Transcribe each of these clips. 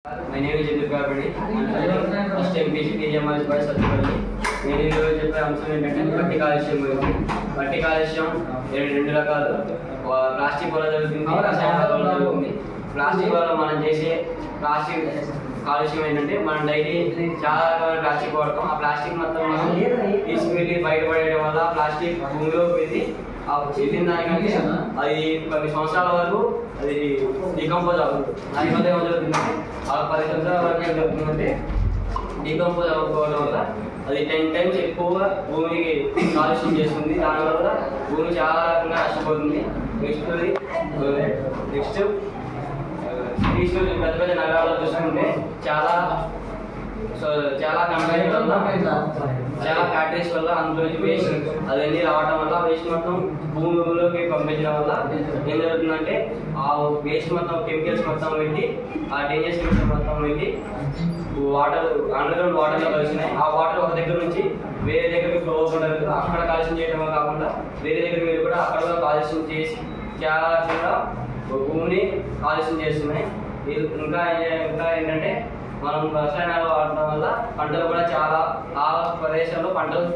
My name is Jindal Gabadi. First MPC TMS by Satipalli. నేను ఈరోజు చెప్పే అంశం ఏంటంటే మట్టి కాలుష్యం గురించి. మట్టి కాలుష్యం రెండు రకాలు. ప్లాస్టిక్ వల్ల జరుగుతుంది, రసాయనాల వల్ల జరుగుతుంది. ప్లాస్టిక్ వల్ల మనం చేసే ప్లాస్టిక్ కాలుష్యం ఏంటంటే మనం డైలీ చాలా రకాల ప్లాస్టిక్ వాడతాం. ఆ ప్లాస్టిక్ మొత్తం మనం తీసుకెళ్ళి బయటపడేయడం వల్ల ప్లాస్టిక్ భూమిలోకి వెళ్ళి వెళ్ళిన దానికంటే అది 10 సంవత్సరాల వరకు అది డీకంపోజ్ అవుతుంది. దానివల్ల ఏమో జరుగుతుందంటే ఆ 10 సంవత్సరాల వరకు ఏం జరుగుతుందంటే డీకంపోజ్ అవ్వకపోవడం వల్ల అది 10 times ఎక్కువ భూమికి కాలుష్యం చేస్తుంది. దానివల్ల భూమి చాలా రకంగా నష్టపోతుంది. నెక్స్ట్ సిటీస్లో పెద్ద పెద్ద నగరాల్లో చూసుకుంటే చాలా కంపెనీల వల్ల చాలా ఫ్యాక్టరీస్ వల్ల అందులో వేస్ట్ అదన్నీ రావడం వల్ల వేస్ట్ మొత్తం భూమిలోకి పంపించడం వల్ల ఏం జరుగుతుందంటే ఆ వేస్ట్ మొత్తం కెమికల్స్ మొత్తం వెళ్ళి ఆ డేంజరస్ కెమికల్స్ మొత్తం వెళ్ళి వాటర్ అండర్గ్రౌండ్ వాటర్లో కలిసినాయి. ఆ వాటర్ ఒక దగ్గర నుంచి వేరే దగ్గరికి ఫ్లో అవ్వకుండా అక్కడ కాలుష్యం చేయడమే కాకుండా వేరే దగ్గరికి వెళ్ళి కూడా అక్కడ కాలుష్యం చేసి చాలా రకంగా భూమిని కాలుష్యం చేస్తున్నాయి. ఇంకా ఏంటంటే మనం రసాయనాలు వాడటం వల్ల పంటలు కూడా చాలా ఆ ప్రదేశంలో పంటలు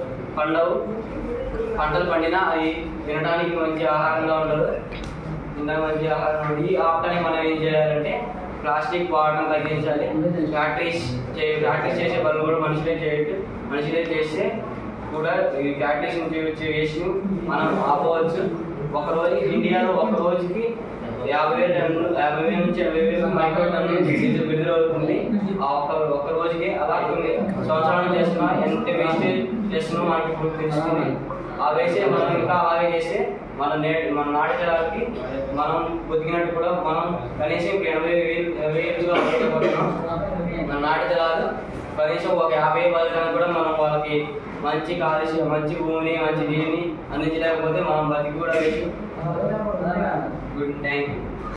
పండినా అవి తినడానికి మంచి ఆహారంగా ఉండదు. మంచి ఆహారం ఉండి ఆపడానికి మనం ఏం చేయాలంటే ప్లాస్టిక్ వాడడం తగ్గించాలి. ఫ్యాక్టరీస్ చేసే పనులు కూడా మనుషులే చేస్తే కూడా ఈ ఫ్యాక్టరీస్ నుంచి వచ్చే వేస్ట్ మనం ఆపవచ్చు. ఇండియాలో ఒక రోజుకి 50,000 నుంచి 80,000 మైక్రో టన్నుల విడుదలవుతుంది. ఆ ఒక్క రోజుకి అలా కొన్ని సంవత్సరాలు చేస్తున్నా ఎంత వేస్టేజ్ చేస్తున్నా మనకి ఇప్పుడు తెలుస్తుంది. ఆ వేస్టేజ్ మనం ఇంకా అలాగే చేస్తే మన నాటి తరాలకి మనం బతికినట్టు కూడా మనం కనీసం 80,000 బతకపోతున్నాం. మన నాటి తరాలు కనీసం ఒక 50 బతకడానికి కూడా మనం వాళ్ళకి మంచి కాలుష్యం మంచి భూమిని మంచి నీటిని అందించలేకపోతే మనం బతికి కూడా వేస్ట్. Good thank you.